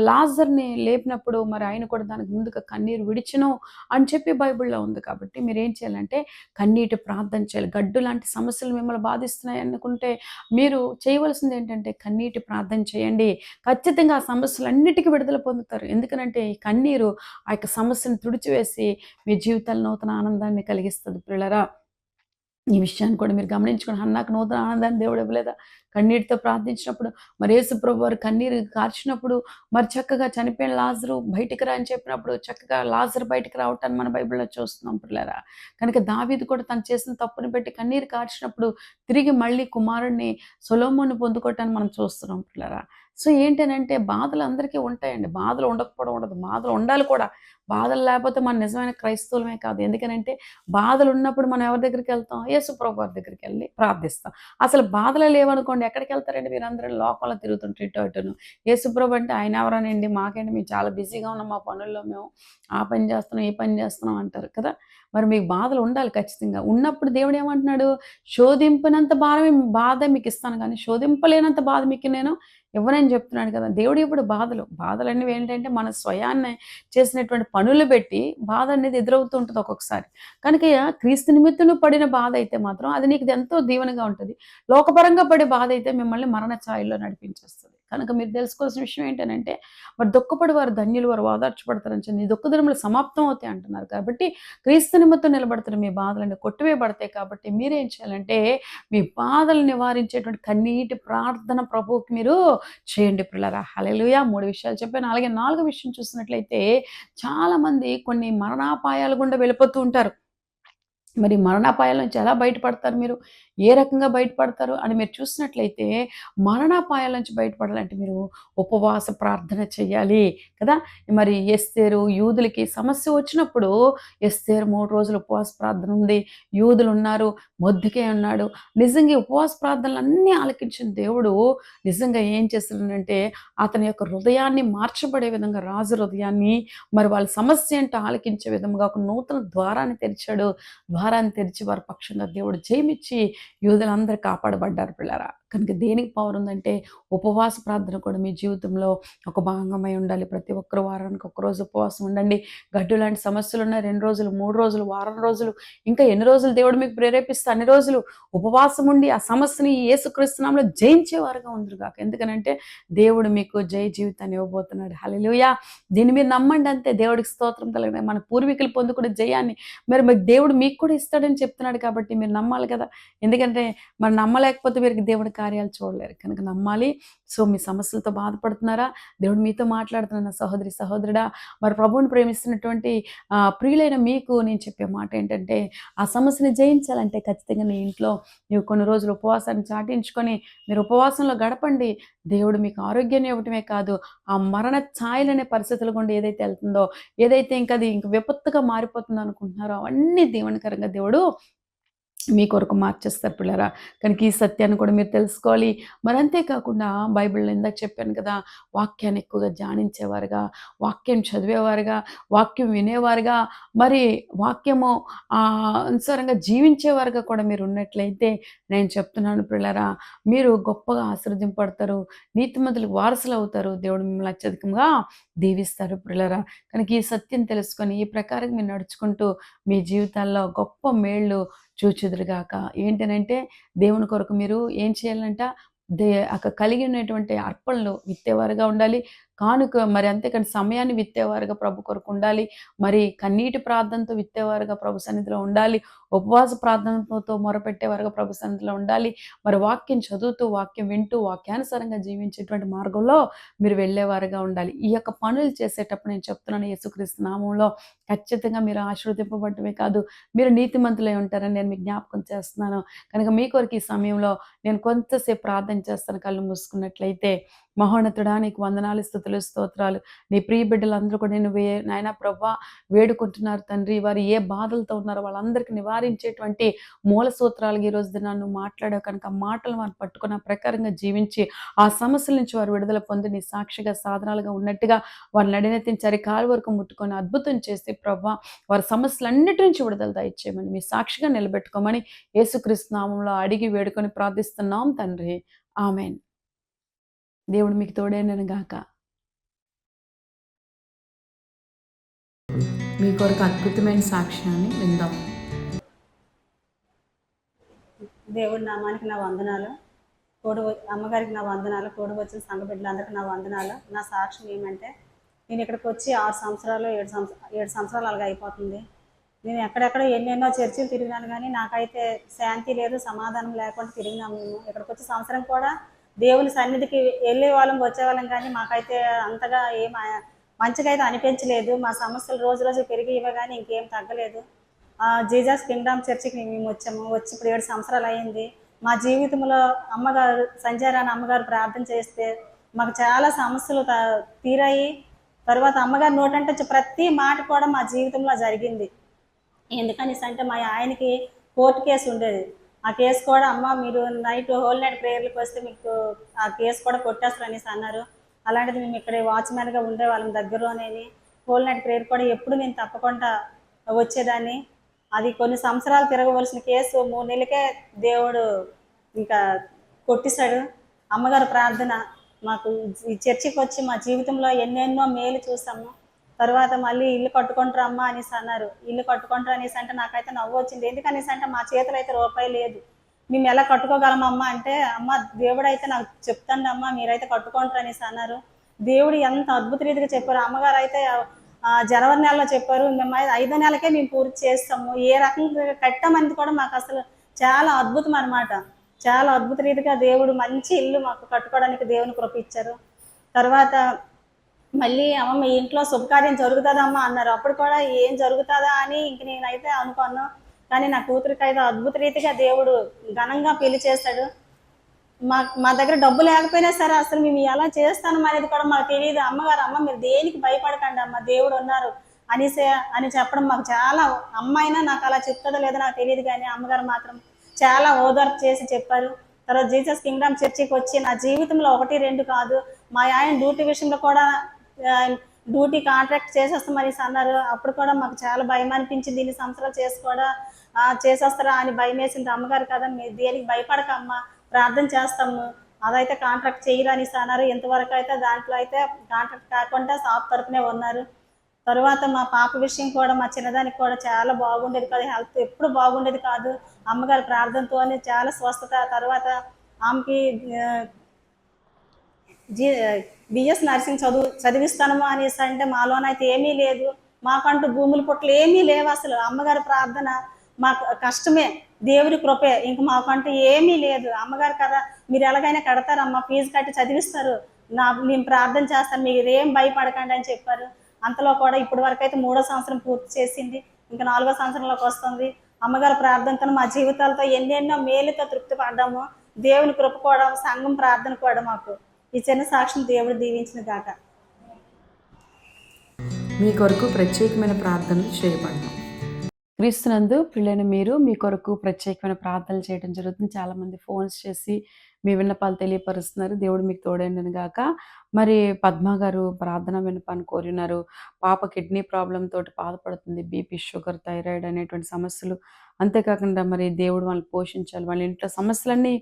లాజర్‌ని లేపినప్పుడు మరి ఆయన కూడా దానికి ముందుగా కన్నీరు విడిచెను అని చెప్పి బైబిల్‌లో ఉంది కాబట్టి మీరేం చేయాలంటే కన్నీటి ప్రార్థన చేయాలి. గడ్డు లాంటి సమస్యలు మిమ్మల్ని బాధిస్తున్నాయి అనుకుంటే మీరు చేయవలసింది ఏంటంటే కన్నీటి ప్రార్థన చేయండి. ఖచ్చితంగా ఆ సమస్యలన్నిటికి విడుదల పొందుతారు. ఎందుకనంటే ఈ కన్నీరు ఆ యొక్క సమస్యను తుడిచివేసి మీ జీవితాల్లో నూతన ఆనందాన్ని కలిగిస్తది ప్రియులారా. ఈ విషయాన్ని కూడా మీరు గమనించుకోండి. హన్నాకు నూతన ఆనందాన్ని దేవుడు ఇవ్వలేదా? కన్నీటితో ప్రార్థించినప్పుడు, మరి యేసుప్రభు వారు కన్నీరు కార్చినప్పుడు, మరి చక్కగా చనిపోయిన లాజరు బయటికి రా అని చెప్పినప్పుడు, చక్కగా లాజరు బయటికి రావటాన్ని మన బైబిల్‌లో చూస్తున్నాం పిల్లారా. కనుక దావీదు కూడా తను చేసిన తప్పుని బట్టి కన్నీరు కార్చినప్పుడు, తిరిగి మళ్ళీ కుమారుడిని సొలొమోనుని పొందుకోవటాన్ని మనం చూస్తున్నాం పిల్లారా. సో ఏంటనంటే బాధలు అందరికీ ఉంటాయండి. బాధలు ఉండకపోవడం ఉండదు. బాధలు ఉండాలి కూడా. బాధలు లేకపోతే మనం నిజమైన క్రైస్తవులమే కాదు. ఎందుకనంటే బాధలు ఉన్నప్పుడు మనం ఎవరి దగ్గరికెళ్తాం? యేసుప్రభు వారి దగ్గరికెళ్ళి ప్రార్థిస్తాం. అసలు బాధలే లేవనుకోండి ఎక్కడికెళ్తారండి మీరందరూ? లోకంలో తిరుగుతుంటారు ఇటు అటును. యేసుప్రభు అంటే ఆయన ఎవరనండి? మాకేంటి మేము చాలా బిజీగా ఉన్నాం మా పనుల్లో మేము. ఆ పని చేస్తున్నాం, ఈ పని చేస్తున్నాం అంటారు కదా! మరి మీకు బాధలు ఉండాలి ఖచ్చితంగా. ఉన్నప్పుడు దేవుడు ఏమంటున్నాడు? శోధింపనంత బాధ మీకిస్తాను గానీ, శోధింపలేనంత బాధ మీకు నేను ఇవ్వనని చెప్తున్నాడు కదా! దేవుడు ఇప్పుడు బాధలు. బాధలనేవి ఏంటంటే మన స్వయాన్నే చేసినటువంటి పనులు బట్టి బాధ అనేది ఎదురవుతూ ఉంటది ఒక్కొక్కసారి. కనుక క్రీస్తు నిమిత్తం నువ్వు పడిన బాధ అయితే మాత్రం అది నీకు ఎంతో దీవెనగా ఉంటది. లోకపరంగా పడే బాధ అయితే మిమ్మల్ని మరణ ఛాయల్లో నడిపించేస్తది. కనుక మీరు తెలుసుకోవాల్సిన విషయం ఏంటనంటే, మరి దుఃఖపడి వారు ధన్యులు, వారు ఓదార్చబడతారని చెప్పి, నీ దుఃఖదినములు సమాప్తం అవుతాయి అంటున్నారు కాబట్టి, క్రీస్తు నిమిత్తం నిలబడుతున్న మీ బాధలన్నీ కొట్టివేయబడతాయి కాబట్టి, మీరేం చేయాలంటే, మీ బాధలు నివారించేటువంటి కన్నీటి ప్రార్థన ప్రభువుకి మీరు చేయండి ప్రియులారా. హల్లెలూయా! 3 విషయాలు చెప్పాను. అలాగే 4 విషయం చూసినట్లయితే చాలామంది కొన్ని మరణాపాయాల గుండా వెళ్ళిపోతూ ఉంటారు. మరి మరణాపాయాల నుంచి ఎలా బయటపడతారు మీరు? ఏ రకంగా బయటపడతారు అని మీరు చూసినట్లయితే, మరణాపాయాల నుంచి బయటపడాలంటే మీరు ఉపవాస ప్రార్థన చేయాలి కదా! మరి ఎస్తేరు యూదులకి సమస్య వచ్చినప్పుడు ఎస్తేరు 3 రోజులు ఉపవాస ప్రార్థన ఉంది. యూదులున్నారు, మొర్దెకై ఉన్నాడు. నిజంగా ఈ ఉపవాస ప్రార్థనలన్నీ ఆలకించిన దేవుడు నిజంగా ఏం చేస్తున్నాడంటే, అతని యొక్క హృదయాన్ని మార్చబడే విధంగా రాజు హృదయాన్ని మరి వాళ్ళ సమస్య ఏంటో ఆలకించే విధంగా ఒక నూతన ద్వారాన్ని తెరిచాడు. ద్వారాన్ని తెరిచి వారి పక్షంగా దేవుడు జయమిచ్చి యూదులందరూ కాపాడబడ్డారు పిల్లారా. కనుక దేనికి పవర్ ఉందంటే ఉపవాస ప్రార్థన కూడా మీ జీవితంలో ఒక భాగమై ఉండాలి. ప్రతి ఒక్కరు వారానికి ఒక్కరోజు ఉపవాసం ఉండండి. గడ్డు లాంటి సమస్యలు ఉన్నాయి 2 రోజులు, 3 రోజులు, వారం రోజులు, ఇంకా ఎన్ని రోజులు దేవుడు మీకు ప్రేరేపిస్తే అన్ని రోజులు ఉపవాసం ఉండి ఆ సమస్యని యేసుక్రీస్తు నామములో జయించేవారుగా ఉందురుగాక. ఎందుకనంటే దేవుడు మీకు జయ జీవితాన్ని ఇవ్వబోతున్నాడు. హల్లెలూయా! దీన్ని మీరు నమ్మండి అంతే. దేవుడికి స్తోత్రం కలుగును. మన పూర్వీకులు పొందుకున్న జయాన్ని మరి దేవుడు మీకు కూడా ఇస్తాడని చెప్తున్నాడు కాబట్టి మీరు నమ్మాలి కదా! ఎందుకంటే మరి నమ్మలేకపోతే మీరు దేవుడి కార్యాలు చూడలేరు. కనుక నమ్మాలి. సో మీ సమస్యలతో బాధపడుతున్నారా? దేవుడు మీతో మాట్లాడుతున్న సహోదరి, సహోదరుడా, మరి ప్రభువుని ప్రేమిస్తున్నటువంటి ప్రియులైన మీకు నేను చెప్పే మాట ఏంటంటే, ఆ సమస్యని జయించాలంటే ఖచ్చితంగా నీ ఇంట్లో నీవు కొన్ని రోజులు ఉపవాసాన్ని చాటించుకొని మీరు ఉపవాసంలో గడపండి. దేవుడు మీకు ఆరోగ్యాన్ని ఇవ్వటమే కాదు, ఆ మరణ ఛాయలనే పరిస్థితుల గుండా ఏదైతే ఎళ్తుందో, ఏదైతే అది ఇంక విపత్తుగా మారిపోతుందో అనుకుంటున్నారో అవన్నీ దీవెనకరంగా దేవుడు మీ కొరకు మార్చేస్తారు పిల్లరా. కనుక ఈ సత్యాన్ని కూడా మీరు తెలుసుకోవాలి. మరి అంతే కాకుండా బైబిల్‌లో ఇందాక చెప్పాను కదా! వాక్యాన్ని ఎక్కువగా ధ్యానించేవారుగా, వాక్యం చదివేవారుగా, వాక్యం వినేవారుగా, మరి వాక్యము అనుసారంగా జీవించేవారుగా కూడా మీరు ఉన్నట్లయితే నేను చెప్తున్నాను పిల్లరా, మీరు గొప్పగా ఆశీర్వదింపబడతారు. నీతిమంతులకు వారసులవుతారు. దేవుడు మిమ్మల్ని అత్యధికంగా దీవిస్తారు పిల్లరా. కనుక ఈ సత్యం తెలుసుకొని ఈ ప్రకారంగా మీరు నడుచుకుంటూ మీ జీవితాల్లో గొప్ప మేళ్ళు చూచుదురుగాక. ఏంటనంటే దేవుని కొరకు మీరు ఏం చేయాలంట? అక్కడ కలిగి ఉన్నటువంటి అర్పణలు విత్తేవారుగా ఉండాలి. కానుక మరి అంతేకాని సమయాన్ని విత్తేవారుగా ప్రభు కొరకు ఉండాలి. మరి కన్నీటి ప్రార్థనతో విత్తేవారుగా ప్రభు సన్నిధిలో ఉండాలి. ఉపవాస ప్రార్థనతో మొరపెట్టేవారుగా ప్రభు సన్నిధిలో ఉండాలి. మరి వాక్యం చదువుతూ, వాక్యం వింటూ, వాక్యానుసారంగా జీవించేటువంటి మార్గంలో మీరు వెళ్ళేవారుగా ఉండాలి. ఈ యొక్క పనులు చేసేటప్పుడు నేను చెప్తున్నాను యేసుక్రీస్తు నామంలో ఖచ్చితంగా మీరు ఆశీర్వదింపబడటమే కాదు, మీరు నీతిమంతులై ఉంటారని నేను మీకు జ్ఞాపకం చేస్తున్నాను. కనుక మీ కొరకు ఈ సమయంలో నేను కొంతసేపు ప్రార్థన చేస్తాను కళ్ళు మూసుకున్నట్లయితే. మహోన్నతుడా నీకు వందనాలు, స్తుతులు, స్తోత్రాలు. నీ ప్రియ బిడ్డలందరూ కూడా నేను నాయనా ప్రభువా వేడుకుంటున్నారు తండ్రి. వారు ఏ బాధలతో ఉన్నారో వాళ్ళందరికీ నివారించేటువంటి మూల సూత్రాలుగా ఈరోజు దినాన్ని నువ్వు మాట్లాడావు కనుక ఆ మాటలు వారు పట్టుకున్న ప్రకారంగా జీవించి ఆ సమస్యల నుంచి వారు విడుదల పొంది నీ సాక్షిగా సాధనాలుగా ఉన్నట్టుగా వారి నడినెత్తిన చరికాలు వరకు ముట్టుకొని అద్భుతం చేసి ప్రభువా వారి సమస్యలన్నిటి నుంచి విడుదల దయచేయమని మీ సాక్షిగా నిలబెట్టుకోమని యేసుక్రీస్తు నామంలో అడిగి వేడుకొని ప్రార్థిస్తున్నాం తండ్రి. ఆమెన్. దేవుడు మీకు తోడైనను గాక. మీ కొరకు అద్భుతమైన సాక్ష్యాన్ని విందాం. దేవుడి నామానికి నా వందనాలు. అమ్మగారికి నా వందనాలు. కూడి వచ్చిన సంఘ బిడ్డలందరికీ నా వందనాలు. నా సాక్ష్యం ఏమంటే, నేను ఇక్కడికి వచ్చి 6 సంవత్సరాలు 7 సంవత్సరాలు అలాగ అయిపోతుంది. నేను ఎక్కడెక్కడ ఎన్నెన్నో చర్చిలు తిరిగినాను, కానీ నాకైతే శాంతి లేదు, సమాధానం లేకుండా తిరిగినాము. మేము ఇక్కడికి వచ్చి సంవత్సరం కూడా దేవుని సన్నిధికి వెళ్ళే వాళ్ళం వచ్చేవాళ్ళం, కానీ మాకైతే అంతగా మంచిగా అయితే అనిపించలేదు. మా సమస్యలు రోజు రోజు పెరిగివే కానీ ఇంకేం తగ్గలేదు. జీజస్ కింగ్డమ్ చర్చికి మేము వచ్చి ఇప్పుడు 7 సంవత్సరాలు అయింది. మా జీవితంలో అమ్మగారు సంజయరాని అమ్మగారు ప్రార్థన చేస్తే మాకు చాలా సమస్యలు తీరాయి. తర్వాత అమ్మగారు నోటంటే ప్రతి మాట కూడా మా జీవితంలో జరిగింది. ఎందుకనేసి అంటే మా ఆయనకి కోర్టు కేసు ఉండేది. ఆ కేసు కూడా అమ్మ మీరు హోల్ నైట్ ప్రేయర్లకు వస్తే మీకు ఆ కేసు కూడా కొట్టేస్తారు అనేసి అన్నారు. అలాంటిది మేము ఇక్కడ వాచ్మెన్గా ఉండేవాళ్ళం దగ్గరలోనే. హోల్ నైట్ ప్రేయర్ కూడా ఎప్పుడు నేను తప్పకుండా వచ్చేదాన్ని. అది కొన్ని సంవత్సరాలు తిరగవలసిన కేసు 3 నెలలకే దేవుడు ఇంకా కొట్టేశాడు. అమ్మగారు ప్రార్థన మాకు ఈ చర్చికి వచ్చి మా జీవితంలో ఎన్నెన్నో మేలు చూసాము. తర్వాత మళ్ళీ ఇల్లు కట్టుకుంటారు అమ్మ అనేసి అన్నారు. ఇల్లు కట్టుకుంటారు అనేసి అంటే నాకైతే నవ్వు వచ్చింది. ఎందుకనేసి అంటే మా చేతిలో అయితే రూపాయి లేదు. మేము ఎలా కట్టుకోగలమమ్మా అంటే, అమ్మ దేవుడు అయితే నాకు చెప్తాండి అమ్మ మీరైతే కట్టుకుంటారు అనేసి అన్నారు. దేవుడు ఎంత అద్భుత రీతిగా చెప్పారు. అమ్మగారు అయితే జనవరి నెలలో చెప్పారు, మేము 5వ నెలకే మేము పూర్తి చేస్తాము. ఏ రకంగా కట్టామనేది కూడా మాకు అసలు చాలా అద్భుతం అనమాట. చాలా అద్భుత రీతిగా దేవుడు మంచి ఇల్లు మాకు కట్టుకోవడానికి దేవుని కృప ఇచ్చారు. తర్వాత మళ్ళీ అమ్మ మీ ఇంట్లో శుభకార్యం జరుగుతుందమ్మా అన్నారు. అప్పుడు కూడా ఏం జరుగుతుందా అని ఇంక నేనైతే అనుకున్నాను. కానీ నా కూతురికి అయితే అద్భుత రీతిగా దేవుడు ఘనంగా పెళ్లి చేశాడు. మా దగ్గర డబ్బు లేకపోయినా సరే అసలు మేము ఎలా చేస్తాను అనేది కూడా మాకు తెలియదు. అమ్మగారు అమ్మ మీరు దేనికి భయపడకండి అమ్మ దేవుడు ఉన్నారు అని చెప్పడం మాకు చాలా, అమ్మాయినా నాకు అలా చెప్తుందో లేదో నాకు తెలియదు, కానీ అమ్మగారు మాత్రం చాలా ఓదార్పు చేసి చెప్పారు. తర్వాత జీసస్ కింగ్డమ్ చర్చికి వచ్చి నా జీవితంలో 1, 2 కాదు, మా ఆయన డ్యూటీ విషయంలో కూడా డ్యూటీ కాంట్రాక్ట్ చేసేస్తామని అన్నారు. అప్పుడు కూడా మాకు చాలా భయం అనిపించింది. 2 సంవత్సరాలు చేసి కూడా చేసేస్తారా అని భయం వేసింది. అమ్మగారు కదా మీరు దేనికి భయపడకమ్మ ప్రార్థన చేస్తాము, అదైతే కాంట్రాక్ట్ చేయరు అనేసి అన్నారు. ఇంతవరకు అయితే దాంట్లో అయితే కాంట్రాక్ట్ కాకుండా షాప్ తరపునే ఉన్నారు. తర్వాత మా పాప విషయం కూడా మా చిన్నదానికి కూడా చాలా బాగుండేది కాదు, హెల్త్ ఎప్పుడు బాగుండేది కాదు. అమ్మగారి ప్రార్థనతోనే చాలా స్వస్థత. తర్వాత ఆమెకి బిఎస్ నర్సింగ్ చదివిస్తాను అనేసి అంటే మాలోనైతే ఏమీ లేదు, మాకంటూ భూముల పుట్టలు ఏమీ లేవు. అసలు అమ్మగారి ప్రార్థన మాకు కష్టమే, దేవుడి కృపే, ఇంక మాకంటూ ఏమీ లేదు. అమ్మగారు కదా మీరు ఎలాగైనా కడతారమ్మా, ఫీజు కట్టి చదివిస్తారు, నేను ప్రార్థన చేస్తాను, మీరు ఏం భయపడకండి అని చెప్పారు. అంతలో కూడా ఇప్పటి వరకు అయితే 3వ సంవత్సరం పూర్తి చేసింది, ఇంకా 4వ సంవత్సరంలోకి వస్తుంది. అమ్మగారి ప్రార్థనతో మా జీవితాలతో ఎన్నెన్నో మేలుతో తృప్తి పడ్డాము. దేవుని కృప కూడా, సంఘం ప్రార్థన కూడా మాకు ఈ చిన్న సాక్ష్యం దేవుడు దీవించిన గాక. మీ కొరకు ప్రత్యేకమైన ప్రార్థనలు చేయబడతాం. క్రీస్తునందు పిల్లైన మీరు మీ కొరకు ప్రత్యేకమైన ప్రార్థనలు చేయడం జరుగుతుంది. చాలామంది ఫోన్స్ చేసి మీ విన్నపాలు తెలియపరుస్తున్నారు. దేవుడు మీకు తోడైండను గాక. మరి పద్మ గారు ప్రార్థన విన్నపాన్ని కోరి ఉన్నారు. పాప కిడ్నీ ప్రాబ్లం తోటి బాధపడుతుంది, బీపీ, షుగర్, థైరాయిడ్ అనేటువంటి సమస్యలు. అంతేకాకుండా మరి దేవుడు వాళ్ళని పోషించాలి, వాళ్ళ ఇంట్లో సమస్యలన్నీ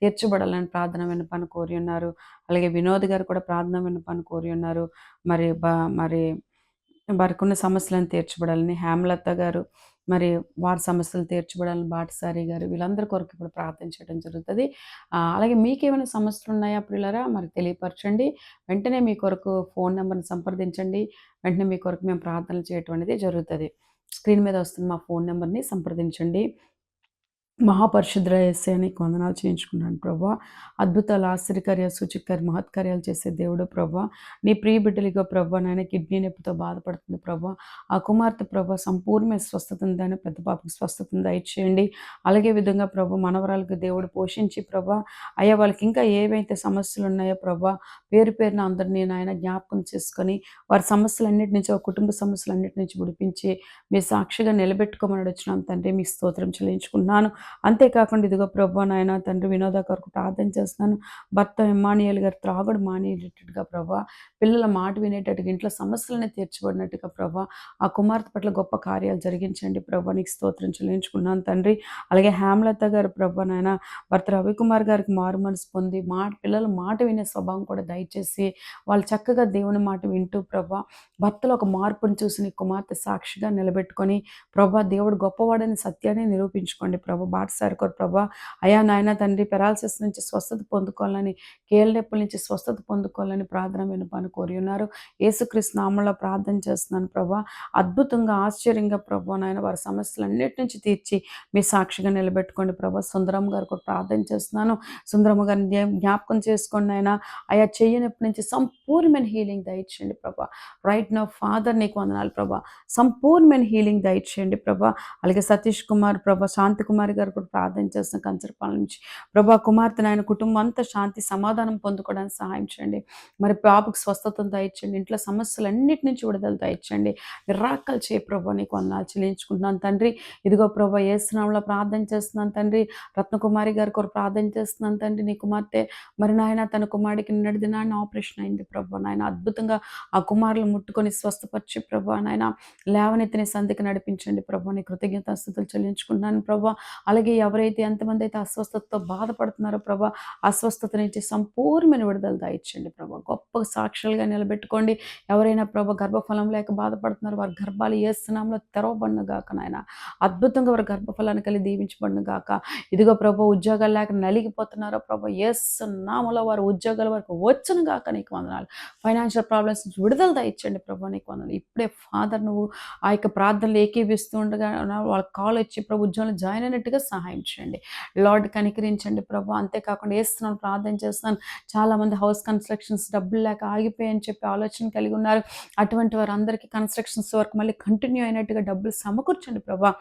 తీర్చబడాలని ప్రార్థన విన్నపాన్ని కోరి ఉన్నారు. అలాగే వినోద్ గారు కూడా ప్రార్థన విన్నపాన్ని కోరి ఉన్నారు. మరి వారికున్న సమస్యలను తీర్చబడాలని. హేమలత గారు మరి వారి సమస్యలు తీర్చబడాలని బాటసారి గారు వీళ్ళందరి కొరకు ఇప్పుడు ప్రార్థన చేయడం జరుగుతుంది. అలాగే మీకేమైనా సమస్యలు ఉన్నాయా ప్రియులారా మరి తెలియపరచండి. వెంటనే మీ కొరకు ఫోన్ నెంబర్ని సంప్రదించండి. వెంటనే మీ కొరకు మేము ప్రార్థనలు చేయటం అనేది జరుగుతుంది. స్క్రీన్ మీద వస్తున్న మా ఫోన్ నెంబర్ని సంప్రదించండి. మహాపరిశుద్ర యేసయ్య నీకు వందనాలు చేయించుకున్నాను ప్రభా. అద్భుతాలు, ఆశ్చర్యకార్యాలు, సూచకకార్య, మహత్కార్యాలు చేసే దేవుడు ప్రభా. నీ ప్రియ బిడ్డలిగా ప్రభా నాయన కిడ్నీ నొప్పితో బాధపడుతుంది ప్రభా. ఆ కుమార్తె ప్రభా సంపూర్ణ స్వస్థత ఉందని, పెద్ద పాపకి స్వస్థతను దయచేయండి. అలాగే విధంగా ప్రభా మనవరాలకు దేవుడు పోషించి ప్రభా అయ్యా వాళ్ళకి ఇంకా ఏవైతే సమస్యలు ఉన్నాయో ప్రభా పేరు పేరున అందరినీ నాయన జ్ఞాపకం చేసుకొని వారి సమస్యలన్నిటి నుంచి, ఆ కుటుంబ సమస్యలన్నిటి నుంచి విడిపించి మీ సాక్షిగా నిలబెట్టుకోమని వచ్చినాం తండ్రి. మీ స్తోత్రం చెల్లించుకున్నాను. అంతేకాకుండా ఇదిగో ప్రభా నాయన తండ్రి వినోద కొరకు ప్రార్థన చేస్తున్నాను. భర్త ఇమ్మానుయేల్ గారు త్రాగుడు మానేటట్టుగా ప్రభా, పిల్లల మాట వినేటట్టుగా, ఇంట్లో సమస్యలనే తీర్చబడినట్టుగా ప్రభా ఆ కుమార్తె పట్ల గొప్ప కార్యాలు జరిగించండి ప్రభా. నీకు స్తోత్రం చెల్లించుకున్నాను తండ్రి. అలాగే హేమలత గారు ప్రభా నాయన భర్త రవికుమార్ గారికి మారు మనసు పొంది పిల్లల మాట వినే స్వభావం కూడా దయచేసి వాళ్ళు చక్కగా దేవుని మాట వింటూ ప్రభా భర్తలో ఒక మార్పును చూసి నీ కుమార్తె సాక్షిగా నిలబెట్టుకొని ప్రభా దేవుడు గొప్పవాడని సత్యాన్ని నిరూపించుకోండి ప్రభా. బాటసారి కొరకు ప్రభా అయా నాయన తండ్రి పెరాలసిస్ నుంచి స్వస్థత పొందుకోవాలని, కీళ్ళ నొప్పుల నుంచి స్వస్థత పొందుకోవాలని ప్రార్థన వినపాన్ని కోరి ఉన్నారు. యేసుక్రీస్తు నామములో ప్రార్థన చేస్తున్నాను ప్రభా. అద్భుతంగా, ఆశ్చర్యంగా ప్రభా నాయన వారి సమస్యలన్నిటి నుంచి తీర్చి మీ సాక్షిగా నిలబెట్టుకోండి ప్రభా. సుందరమ్మ గారు కూడా ప్రార్థన చేస్తున్నాను. సుందరమ్మ గారిని జ్ఞాపకం చేసుకోండి ఆయన. అయా చెయ్యనప్పటి నుంచి సంపూర్ణమైన హీలింగ్ దయచేయండి ప్రభా. రైట్ నౌ ఫాదర్ నీకు వందనాలు ప్రభా. సంపూర్ణమైన హీలింగ్ దయచేయండి ప్రభా. అలాగే సతీష్ కుమార్ ప్రభా, శాంతి కుమార్ గారు కూడా ప్రార్థన చేస్తున్న కంచరపాల నుంచి ప్రభా కుమార్తె నాయన కుటుంబం అంతా శాంతి సమాధానం పొందుకోవడానికి సహాయం చేయండి. మరి పాపకు స్వస్థతను దయచేయండి. ఇంట్లో సమస్యలన్నిటి నుంచి విడుదల దయచేయండి. మిరాకల్ చేయ ప్రభా. నీకు వందనాలు చెల్లించుకుంటున్నాను తండ్రి. ఇదిగో ప్రభా యేసు నామములో ప్రార్థన చేస్తున్నాను తండ్రి. రత్నకుమారి గారి కొరకు ప్రార్థన చేస్తున్నాను తండ్రి. నీ కుమార్తె మరి నాయన తన కుమారుడికి నిన్నటి దినాన్ని ఆపరేషన్ అయింది ప్రభా నాయన. అద్భుతంగా ఆ కుమారులు ముట్టుకొని స్వస్థపరిచి ప్రభా నాయన లేవనెత్తిని సంధికి నడిపించండి ప్రభా. నీ కృతజ్ఞతాస్తుతులు చెల్లించుకుంటున్నాను ప్రభా. అలాగే ఎవరైతే ఎంతమంది అయితే అస్వస్థతతో బాధపడుతున్నారో ప్రభా అస్వస్థత నుంచి సంపూర్ణమైన విడుదల దయచేయండి ప్రభా. గొప్ప సాక్షులుగా నిలబెట్టుకోండి. ఎవరైనా ప్రభా గర్భఫలం లేక బాధపడుతున్నారో వారి గర్భాలు యేసు నామములో తెరవబడును గాక నాయన. అద్భుతంగా వారి గర్భఫలాన్ని కలిగి దీవించబడును గాక. ఇదిగో ప్రభా ఉద్యోగాలు లేక నలిగిపోతున్నారో ప్రభా యేసు నామములో వారి ఉద్యోగాల వరకు వచ్చును గాక. నీకు వందనాలు. ఫైనాన్షియల్ ప్రాబ్లమ్స్ నుంచి విడుదల దయచేయండి ప్రభా. నీకు వందనాలు. ఇప్పుడే ఫాదర్ నువ్వు ఆ యొక్క ప్రార్థనలు ఏకీవిస్తూ ఉండగా వాళ్ళకి కాల్ వచ్చి ప్రభు ఉద్యోగంలో జాయిన్ అయినట్టుగా సహాయం చేయండి లార్డ్. కనికరించండి ప్రభు. అంతేకాకుండా వేస్తున్నాను, ప్రార్థన చేస్తున్నాను. చాలామంది హౌస్ కన్స్ట్రక్షన్స్ డబ్బులు లేక ఆగిపోయాయని చెప్పి ఆలోచన కలిగి ఉన్నారు. అటువంటి వారందరికీ కన్స్ట్రక్షన్స్ వర్క్ మళ్ళీ కంటిన్యూ అయినట్టుగా డబ్బులు సమకూర్చండి ప్రభా.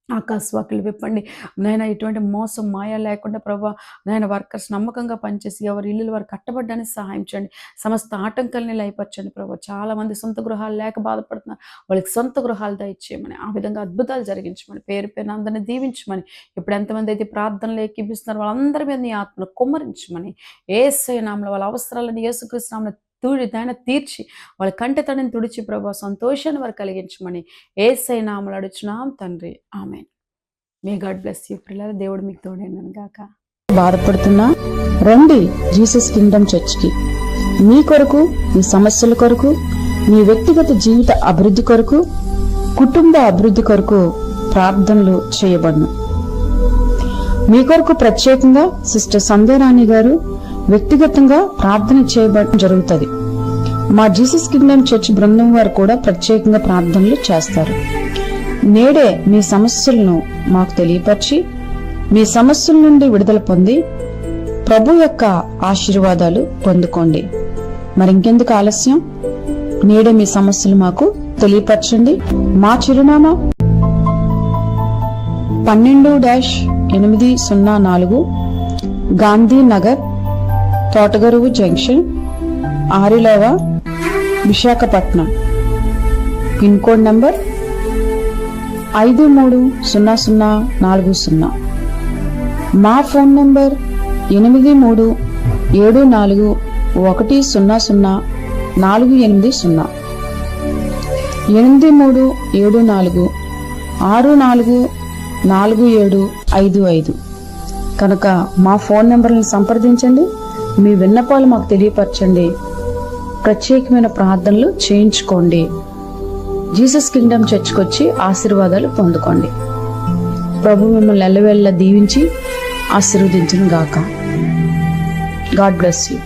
ఆకాశవాకులు విప్పండి నాయన. ఇటువంటి మోసం మాయ లేకుండా ప్రభా నాయన వర్కర్స్ నమ్మకంగా పనిచేసి ఎవరి ఇల్లులు వారు కట్టబడ్డానికి సహాయం చేయండి. సమస్త ఆటంకాలని లయపరచండి ప్రభా. చాలామంది సొంత గృహాలు లేక బాధపడుతున్నారు. వాళ్ళకి సొంత గృహాలు దయచేయమని, ఆ విధంగా అద్భుతాలు జరిగించమని, పేరు పేరున అందరినీ దీవించమని, ఇప్పుడు ఎంతమంది అయితే ప్రార్థనలు ఏకీపిస్తున్నారు వాళ్ళందరి మీద నీ ఆత్మను కుమ్మరించమని, యేసయ్య నామములో వాళ్ళ అవసరాలను యేసుక్రీస్తు నామములో తీర్చి వాళ్ళ కంటి తడిని తుడిచి ప్రభా సంతోషాన్ని వారు కలిగించమని యేసయ్య నామములో అడుగుచున్నాం తండ్రి. ఆమేన్. మే గాడ్ బ్లెస్ యూ ప్రియులారా. దేవుడు మీకు తోడైనను గాక. బాధపడుతున్నా రండి జీసస్ కింగ్డమ్ చర్చ్కి. మీ కొరకు, మీ సమస్యల కొరకు, మీ వ్యక్తిగత జీవిత అభివృద్ధి కొరకు, కుటుంబ అభివృద్ధి కొరకు ప్రార్థనలు చేయబడును. మీ కొరకు ప్రత్యేకంగా సిస్టర్ సంధ్యారాణి గారు వ్యక్తిగతంగా ప్రార్థన చేయబడడం జరుగుతుంది. మా జీసస్ కింగ్డమ్ చర్చ్ బృందం వారు కూడా ప్రత్యేకంగా ప్రార్థనలు చేస్తారు. నేడే మీ సమస్యలను మాకు తెలియపరిచి మీ సమస్యల నుండి విడుదల పొంది ప్రభు యొక్క ఆశీర్వాదాలు పొందుకోండి. మరింకెందుకు ఆలస్యం, నేడే మీ సమస్యలు మాకు తెలియపరచండి. మా చిరునామా 12-804 Gandhi Nagar, Thotagaruvu junction, Arilova, Visakhapatnam. Pin code number 530040. మా ఫోన్ నంబర్ 8374100480. 8374644755 కనుక మా ఫోన్ నంబర్లను సంప్రదించండి. మీ విన్నపాలు మాకు తెలియపరచండి. ప్రత్యేకమైన ప్రార్థనలు చేయించుకోండి. జీసస్ కింగ్డమ్ చర్చ్కి వచ్చి ఆశీర్వాదాలు పొందుకోండి. ప్రభు మిమ్మల్ని ఎల్లవేళ్ళ దీవించి ఆశీర్వదించును గాక. God bless you.